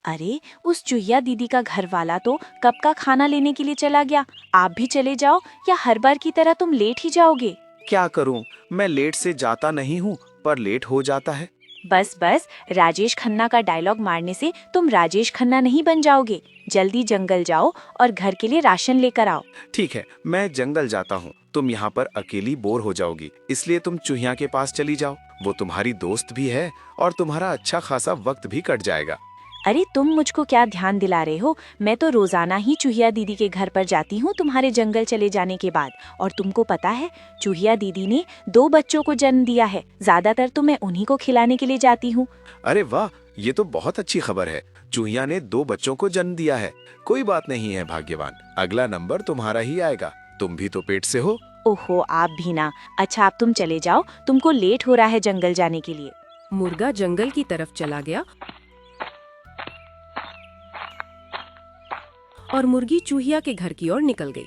अरे, उस चूहिया दीदी का घर वाला तो कब का खाना लेने के लिए चला गया। आप भी चले जाओ या हर बार की तरह तुम लेट ही जाओगे। क्या करूं, मैं लेट से जाता नहीं हूं, पर लेट हो जाता है। बस बस, राजेश खन्ना का डायलॉग मारने से तुम राजेश खन्ना नहीं बन जाओगे। जल्दी जंगल जाओ और घर के लिए राशन लेकर आओ। ठीक है, मैं जंगल जाता हूं। तुम यहाँ पर अकेली बोर हो जाओगी, इसलिए तुम चूहिया के पास चली जाओ। वो तुम्हारी दोस्त भी है और तुम्हारा अच्छा खासा वक्त भी कट जाएगा। अरे, तुम मुझको क्या ध्यान दिला रहे हो? मैं तो रोजाना ही चूहिया दीदी के घर पर जाती हूँ तुम्हारे जंगल चले जाने के बाद। और तुमको पता है, चूहिया दीदी ने 2 बच्चों को जन्म दिया है। ज्यादातर तो मैं उन्हीं को खिलाने के लिए जाती हूँ। अरे वाह, ये तो बहुत अच्छी खबर है। चूहिया ने 2 बच्चों को जन्म दिया है। कोई बात नहीं है भाग्यवान, अगला नंबर तुम्हारा ही आएगा। तुम भी तो पेट से हो। ओहो, आप भी ना। अच्छा, आप तुम चले जाओ, तुमको लेट हो रहा है जंगल जाने के लिए। मुर्गा जंगल की तरफ चला गया और मुर्गी चूहिया के घर की ओर निकल गई।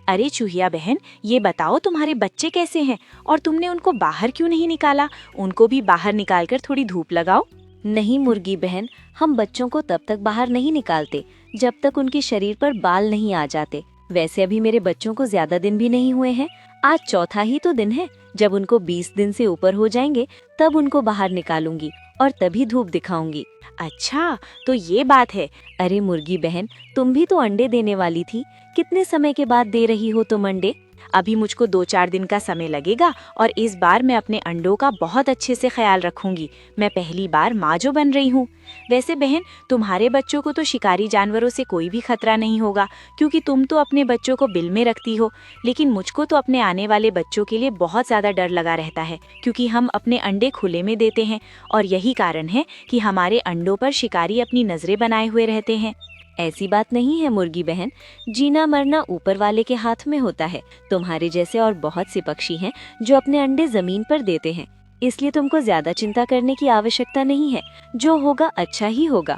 अरे चूहिया बहन, ये बताओ तुम्हारे बच्चे कैसे हैं और तुमने उनको बाहर क्यों नहीं निकाला? उनको भी बाहर निकालकर थोड़ी धूप लगाओ। नहीं मुर्गी बहन, हम बच्चों को तब तक बाहर नहीं निकालते जब तक उनके शरीर पर बाल नहीं आ जाते। वैसे अभी मेरे बच्चों को ज्यादा दिन भी नहीं हुए हैं। आज चौथा ही तो दिन है। जब उनको 20 दिन से ऊपर हो जाएंगे तब उनको बाहर निकालूंगी और तभी धूप दिखाऊंगी। अच्छा, तो ये बात है। अरे मुर्गी बहन, तुम भी तो अंडे देने वाली थी। कितने समय के बाद दे रही हो तुम अंडे? अभी मुझको 2-4 दिन का समय लगेगा और इस बार मैं अपने अंडों का बहुत अच्छे से ख्याल रखूंगी। मैं पहली बार माँ जो बन रही हूँ। वैसे बहन, तुम्हारे बच्चों को तो शिकारी जानवरों से कोई भी खतरा नहीं होगा, क्योंकि तुम तो अपने बच्चों को बिल में रखती हो। लेकिन मुझको तो अपने आने वाले बच्चों के लिए बहुत ज्यादा डर लगा रहता है, क्योंकि हम अपने अंडे खुले में देते हैं और यही कारण है कि हमारे अंडों पर शिकारी अपनी नजरें बनाए हुए रहते हैं। ऐसी बात नहीं है मुर्गी बहन, जीना मरना ऊपर वाले के हाथ में होता है। तुम्हारे जैसे और बहुत से पक्षी हैं जो अपने अंडे जमीन पर देते हैं, इसलिए तुमको ज्यादा चिंता करने की आवश्यकता नहीं है। जो होगा अच्छा ही होगा।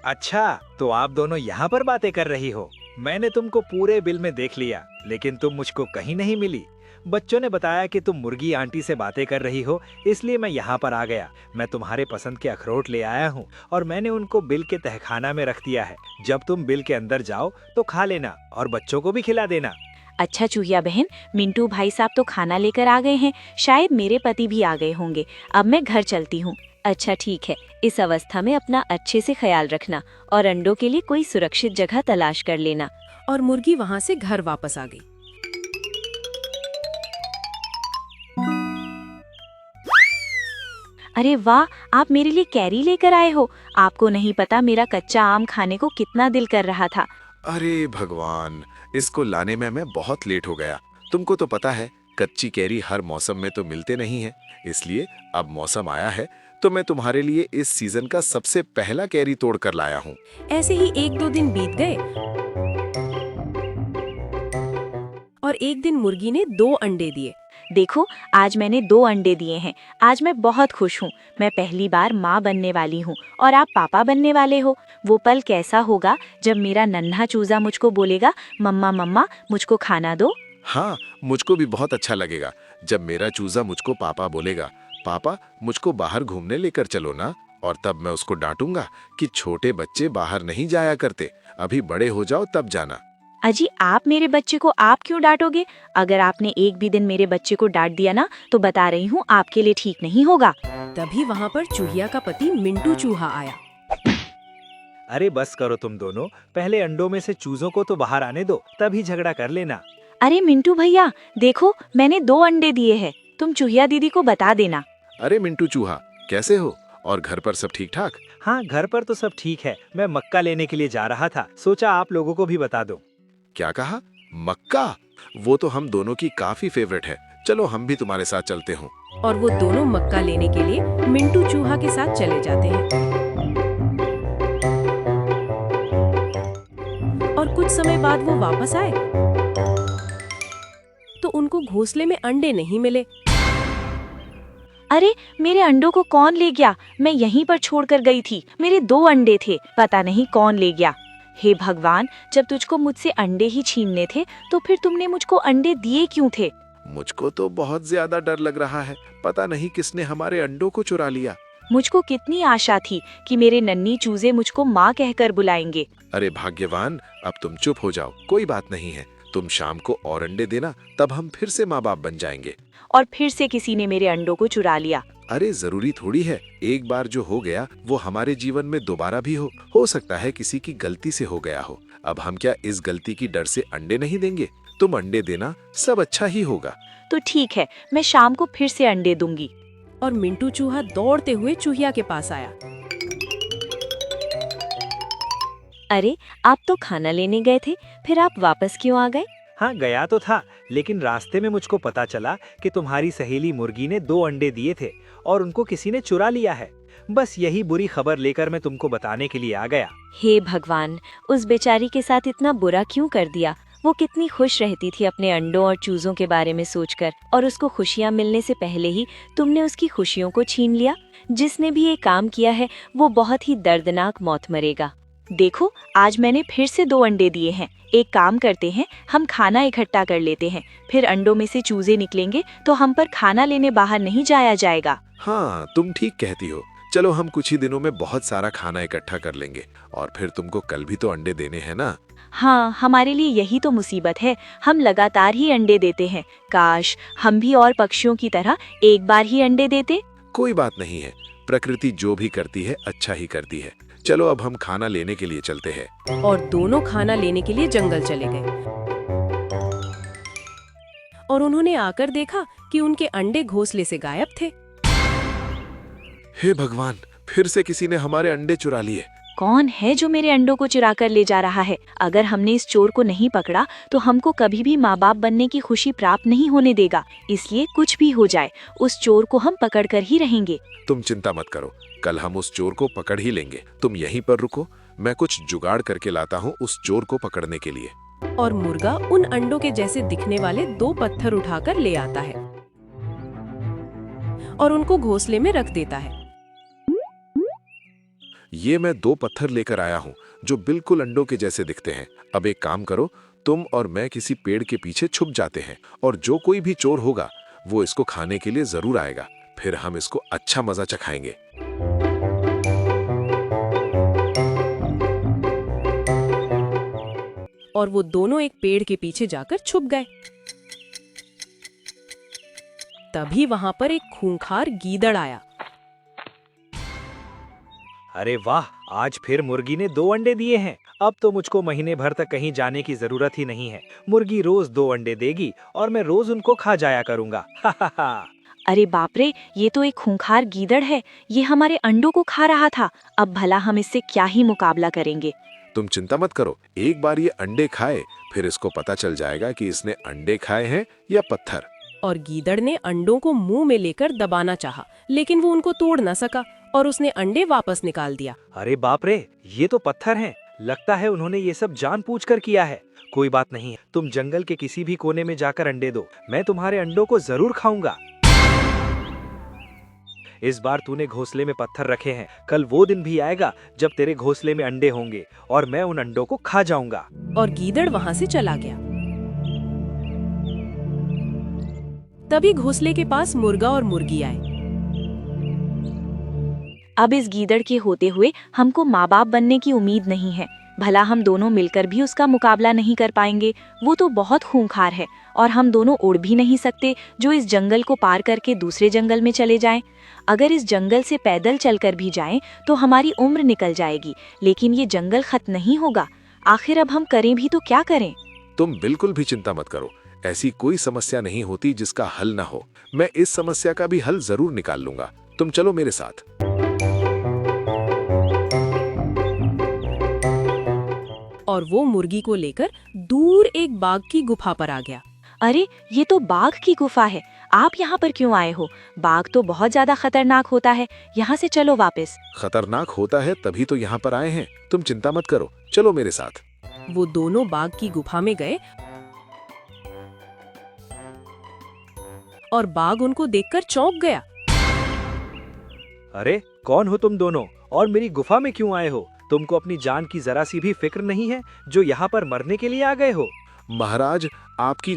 अच्छा, तो आप दोनों यहाँ पर बातें कर रही हो। मैंने तुमको पूरे बिल में देख लिया, लेकिन तुम मुझको कहीं नहीं मिली। बच्चों ने बताया कि तुम मुर्गी आंटी से बातें कर रही हो, इसलिए मैं यहाँ पर आ गया। मैं तुम्हारे पसंद के अखरोट ले आया हूँ और मैंने उनको बिल के तहखाना में रख दिया है। जब तुम बिल के अंदर जाओ तो खा लेना और बच्चों को भी खिला देना। अच्छा चूहिया बहन, मिंटू भाई साहब तो खाना लेकर आ गए हैं। शायद मेरे पति भी आ गए होंगे। अब मैं घर चलती हूँ। अच्छा ठीक है, इस अवस्था में अपना अच्छे से ख्याल रखना और अंडों के लिए कोई सुरक्षित जगह तलाश कर लेना। और मुर्गी वहाँ से घर वापस आ गई। अरे वाह, आप मेरे लिए कैरी लेकर आए हो। आपको नहीं पता मेरा कच्चा आम खाने को कितना दिल कर रहा था। अरे भगवान, इसको लाने में मैं बहुत लेट हो गया। तुमको तो पता है, कच्ची कैरी हर मौसम में तो मिलते नहीं है। इसलिए अब मौसम आया है तो मैं तुम्हारे लिए इस सीजन का सबसे पहला कैरी तोड़ कर लाया हूँ। ऐसे ही 1-2 दिन बीत गए और एक दिन मुर्गी ने 2 अंडे दिए। देखो, आज मैंने 2 अंडे दिए हैं। आज मैं बहुत खुश हूँ। मैं पहली बार माँ बनने वाली हूँ और आप पापा बनने वाले हो। वो पल कैसा होगा जब मेरा नन्हा चूजा मुझको बोलेगा, मम्मा मम्मा मुझको खाना दो। हाँ, मुझको भी बहुत अच्छा लगेगा जब मेरा चूजा मुझको पापा बोलेगा, पापा मुझको बाहर घूमने लेकर चलो ना। और तब मैं उसको डांटूंगा कि छोटे बच्चे बाहर नहीं जाया करते, अभी बड़े हो जाओ तब जाना। अजी, आप मेरे बच्चे को आप क्यों डांटोगे? अगर आपने एक भी दिन मेरे बच्चे को डांट दिया ना, तो बता रही हूँ आपके लिए ठीक नहीं होगा। तभी वहाँ पर चूहिया का पति मिंटू चूहा आया। अरे बस करो तुम दोनों, पहले अंडों में से चूजों को तो बाहर आने दो, तभी झगड़ा कर लेना। अरे मिंटू भैया, देखो मैंने 2 अंडे दिए हैं। तुम चूहिया दीदी को बता देना। अरे मिंटू चूहा, कैसे हो? और घर पर सब ठीक ठाक? हाँ, घर पर तो सब ठीक है। मैं मक्का लेने के लिए जा रहा था, सोचा आप लोगों को भी बता दूं। क्या कहा? मक्का? वो तो हम दोनों की काफी फेवरेट है। चलो हम भी तुम्हारे साथ चलते हूँ। और वो दोनों मक्का लेने के लिए मिंटू चूहा के साथ चले जाते हैं। और कुछ समय बाद वो वापस आए तो उनको घोंसले में अंडे नहीं मिले। अरे, मेरे अंडों को कौन ले गया? मैं यहीं पर छोड़कर गई थी। मेरे 2 अंडे थे, पता नहीं कौन ले गया। हे भगवान, जब तुझको मुझसे अंडे ही छीनने थे तो फिर तुमने मुझको अंडे दिए क्यों थे? मुझको तो बहुत ज्यादा डर लग रहा है। पता नहीं किसने हमारे अंडों को चुरा लिया। मुझको कितनी आशा थी कि मेरे नन्ही चूजे मुझको माँ कहकर बुलाएंगे। अरे भाग्यवान, अब तुम चुप हो जाओ, कोई बात नहीं है। तुम शाम को और अंडे देना, तब हम फिर से माँ बाप बन जाएंगे। और फिर से किसी ने मेरे अंडों को चुरा लिया। अरे जरूरी थोड़ी है, एक बार जो हो गया वो हमारे जीवन में दोबारा भी हो सकता है किसी की गलती से हो गया हो। अब हम क्या इस गलती की डर से अंडे नहीं देंगे? तुम अंडे देना, सब अच्छा ही होगा। तो ठीक है, मैं शाम को फिर से अंडे दूंगी। और मिंटू चूहा दौड़ते हुए चूहिया के पास आया। अरे, आप तो खाना लेने गए थे, फिर आप वापस क्यों आ गए? हाँ, गया तो था, लेकिन रास्ते में मुझको पता चला कि तुम्हारी सहेली मुर्गी ने 2 अंडे दिए थे और उनको किसी ने चुरा लिया है। बस यही बुरी खबर लेकर मैं तुमको बताने के लिए आ गया। हे भगवान, उस बेचारी के साथ इतना बुरा क्यों कर दिया? वो कितनी खुश रहती थी अपने अंडों और चूजों के बारे में सोचकर, और उसको खुशियां मिलने से पहले ही तुमने उसकी खुशियों को छीन लिया। जिसने भी ये काम किया है वो बहुत ही दर्दनाक मौत मरेगा। देखो, आज मैंने फिर से 2 अंडे दिए हैं। एक काम करते हैं, हम खाना इकट्ठा कर लेते हैं, फिर अंडों में से चूजे निकलेंगे तो हम पर खाना लेने बाहर नहीं जाया जाएगा। हाँ, तुम ठीक कहती हो। चलो, हम कुछ ही दिनों में बहुत सारा खाना इकट्ठा कर लेंगे और फिर तुमको कल भी तो अंडे देने हैं ना। हाँ, हमारे लिए यही तो मुसीबत है, हम लगातार ही अंडे देते हैं। काश हम भी और पक्षियों की तरह एक बार ही अंडे देते। कोई बात नहीं है, प्रकृति जो भी करती है अच्छा ही करती है। चलो, अब हम खाना लेने के लिए चलते हैं। और दोनों खाना लेने के लिए जंगल चले गए। और उन्होंने आकर देखा कि उनके अंडे घोंसले से गायब थे। हे भगवान, फिर से किसी ने हमारे अंडे चुरा लिए। कौन है जो मेरे अंडों को चुरा कर ले जा रहा है? अगर हमने इस चोर को नहीं पकड़ा तो हमको कभी भी माँ बाप बनने की खुशी प्राप्त नहीं होने देगा। इसलिए कुछ भी हो जाए, उस चोर को हम पकड़ कर ही रहेंगे। तुम चिंता मत करो, कल हम उस चोर को पकड़ ही लेंगे। तुम यहीं पर रुको, मैं कुछ जुगाड़ करके लाता हूँ उस चोर को पकड़ने के लिए। और मुर्गा उन अंडों के जैसे दिखने वाले 2 पत्थर उठाकर ले आता है और उनको घोंसले में रख देता है। ये मैं 2 पत्थर लेकर आया हूँ जो बिल्कुल अंडों के जैसे दिखते हैं। अब एक काम करो, तुम और मैं किसी पेड़ के पीछे छुप जाते हैं और जो कोई भी चोर होगा वो इसको खाने के लिए जरूर आएगा। फिर हम इसको अच्छा मजा चखाएंगे। और वो दोनों एक पेड़ के पीछे जाकर छुप गए। तभी वहां पर एक खूंखार गीदड़ आया। अरे वाह, आज फिर मुर्गी ने 2 अंडे दिए हैं। अब तो मुझको महीने भर तक कहीं जाने की जरूरत ही नहीं है। मुर्गी रोज 2 अंडे देगी और मैं रोज उनको खा जाया करूंगा। अरे बाप रे, ये तो एक खूंखार गीदड़ है। ये हमारे अंडों को खा रहा था। अब भला हम इससे क्या ही मुकाबला करेंगे। तुम चिंता मत करो, एक बार ये अंडे खाए फिर इसको पता चल जाएगा कि इसने अंडे खाए हैं या पत्थर। और गीदड़ ने अंडों को मुंह में लेकर दबाना चाहा, लेकिन वो उनको तोड़ न सका और उसने अंडे वापस निकाल दिया। अरे बाप रे, ये तो पत्थर हैं। लगता है उन्होंने ये सब जानबूझकर किया है। कोई बात नहीं, तुम जंगल के किसी भी कोने में जाकर अंडे दो, मैं तुम्हारे अंडों को जरूर खाऊंगा। इस बार तूने घोंसले में पत्थर रखे हैं, कल वो दिन भी आएगा जब तेरे घोंसले में अंडे होंगे और मैं उन अंडों को खा जाऊंगा। और गीदड़ वहां से चला गया। तभी घोंसले के पास मुर्गा और मुर्गी आए। अब इस गीदड़ के होते हुए हमको माँ बाप बनने की उम्मीद नहीं है। भला हम दोनों मिलकर भी उसका मुकाबला नहीं कर पाएंगे। वो तो बहुत खूंखार है और हम दोनों उड़ भी नहीं सकते जो इस जंगल को पार करके दूसरे जंगल में चले जाएं। अगर इस जंगल से पैदल चलकर भी जाएं तो हमारी उम्र निकल जाएगी, लेकिन ये जंगल खत्म नहीं होगा। आखिर अब हम करें भी तो क्या करें? तुम बिल्कुल भी चिंता मत करो, ऐसी कोई समस्या नहीं होती जिसका हल ना हो। मैं इस समस्या का भी हल जरूर निकाल लूंगा। तुम चलो मेरे साथ। और वो मुर्गी को लेकर दूर एक बाघ की गुफा पर आ गया। अरे, ये तो बाघ की गुफा है। आप यहाँ पर क्यों आए हो? बाघ तो बहुत ज्यादा खतरनाक होता है। यहाँ से चलो वापस। खतरनाक होता है तभी तो यहाँ पर आए हैं। तुम चिंता मत करो, चलो मेरे साथ। वो दोनों बाघ की गुफा में गए और बाघ उनको देखकर चौंक गया। अरे, कौन हो तुम दोनों और मेरी गुफा में क्यों आए हो? तुमको अपनी जान की जरा सी भी फिक्र नहीं है जो यहाँ पर मरने के लिए आ गए हो? महाराज, आपकी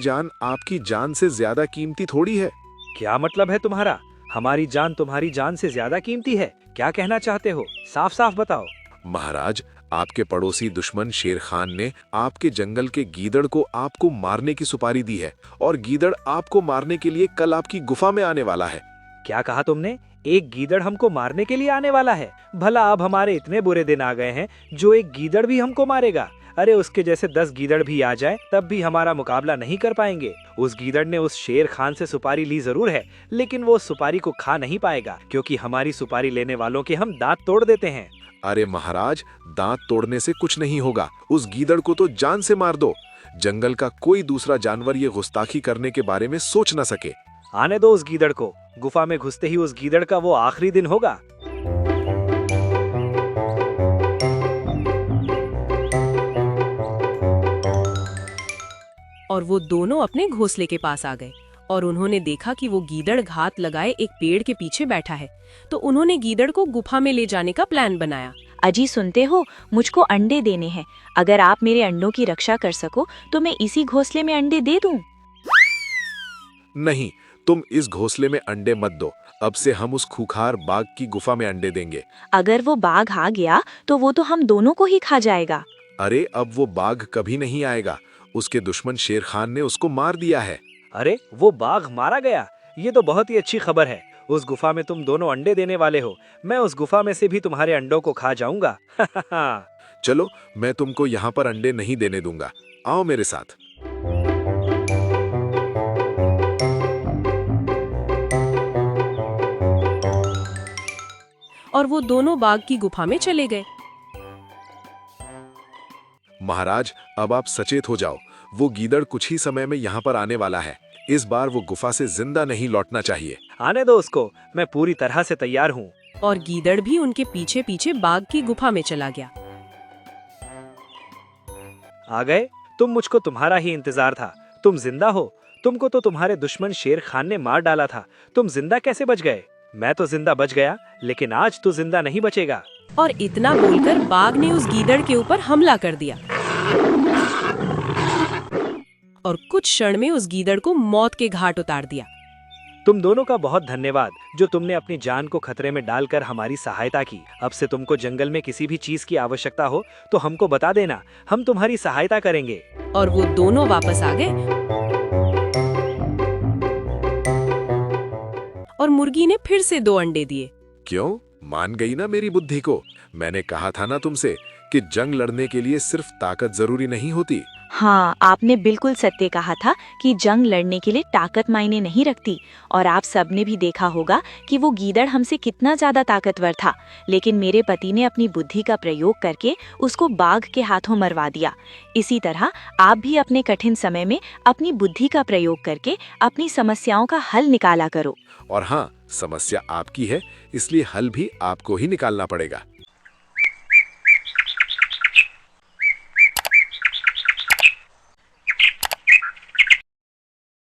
जान से ज्यादा कीमती थोड़ी है। क्या मतलब है तुम्हारा? हमारी जान तुम्हारी जान से ज्यादा कीमती है। क्या कहना चाहते हो, साफ साफ बताओ। महाराज, आपके पड़ोसी दुश्मन शेर खान ने आपके जंगल के गीदड़ को आपको मारने की सुपारी दी है और गीदड़ आपको मारने के लिए कल आपकी गुफा में आने वाला है। क्या कहा तुमने? एक गीदड़ हमको मारने के लिए आने वाला है? भला अब हमारे इतने बुरे दिन आ गए हैं जो एक गीदड़ भी हमको मारेगा? अरे उसके जैसे 10 गीदड़ भी आ जाए तब भी हमारा मुकाबला नहीं कर पाएंगे। उस गीदड़ ने उस शेर खान से सुपारी ली जरूर है, लेकिन वो उस सुपारी को खा नहीं पाएगा, क्योंकि हमारी सुपारी लेने वालों के हम दांत तोड़ देते हैं। अरे महाराज, दांत तोड़ने से कुछ नहीं होगा, उस गीदड़ को तो जान से मार दो। जंगल का कोई दूसरा जानवर ये गुस्ताखी करने के बारे में सोच न सके। आने दो उस गीदड़ को। गुफा में घुसते ही उस गीदड़ का वो आखिरी दिन होगा। और वो दोनों अपने घोंसले के पास आ गए और उन्होंने देखा कि वो गीदड़ घात लगाए एक पेड़ के पीछे बैठा है। तो उन्होंने गीदड़ को गुफा में ले जाने का प्लान बनाया। अजी सुनते हो, मुझको अंडे देने हैं। अगर आप मेरे अंडों की रक्षा कर सको तो मैं इसी घोंसले में अंडे दे दूं। नहीं, तुम इस घोंसले में अंडे मत दो। अब से हम उस खूंखार बाघ की गुफा में अंडे देंगे। अगर वो बाघ आ गया तो वो तो हम दोनों को ही खा जाएगा। अरे अब वो बाघ कभी नहीं आएगा, उसके दुश्मन शेर खान ने उसको मार दिया है। अरे वो बाघ मारा गया? ये तो बहुत ही अच्छी खबर है। उस गुफा में तुम दोनों अंडे देने वाले हो, मैं उस गुफा में से भी तुम्हारे अंडों को खा जाऊंगा। चलो, मैं तुमको यहाँ पर अंडे नहीं देने दूंगा, आओ मेरे साथ। और वो दोनों बाघ की गुफा में चले गए। महाराज, अब आप सचेत हो जाओ, वो गीदड़ कुछ ही समय में यहाँ पर आने वाला है। इस बार वो गुफा से जिंदा नहीं लौटना चाहिए। आने दो उसको, मैं पूरी तरह से तैयार हूँ। और गीदड़ भी उनके पीछे पीछे बाघ की गुफा में चला गया। आ गए? तुम मुझको तुम्हारा ही इंतजार था। तुम जिंदा हो? तुमको तो तुम्हारे दुश्मन शेर खान ने मार डाला था। तुम जिंदा कैसे बच गए? मैं तो जिंदा बच गया, लेकिन आज तू जिंदा नहीं बचेगा। और इतना बोलकर बाघ ने उस गीदड़ के ऊपर हमला कर दिया और कुछ क्षण में उस गीदड़ को मौत के घाट उतार दिया। तुम दोनों का बहुत धन्यवाद, जो तुमने अपनी जान को खतरे में डालकर हमारी सहायता की। अब से तुमको जंगल में किसी भी चीज की आवश्यकता हो तो हमको बता देना, हम तुम्हारी सहायता करेंगे। और वो दोनों वापस आ गए और मुर्गी ने फिर से 2 अंडे दिए। क्यों? मान गई ना मेरी बुद्धि को? मैंने कहा था ना तुमसे कि जंग लड़ने के लिए सिर्फ ताकत जरूरी नहीं होती। हाँ, आपने बिल्कुल सत्य कहा था कि जंग लड़ने के लिए ताकत मायने नहीं रखती। और आप सबने भी देखा होगा कि वो गीदड़ हमसे कितना ज्यादा ताकतवर था, लेकिन मेरे पति ने अपनी बुद्धि का प्रयोग करके उसको बाघ के हाथों मरवा दिया। इसी तरह आप भी अपने कठिन समय में अपनी बुद्धि का प्रयोग करके अपनी समस्याओं का हल निकाला करो। और हाँ, समस्या आपकी है, इसलिए हल भी आपको ही निकालना पड़ेगा।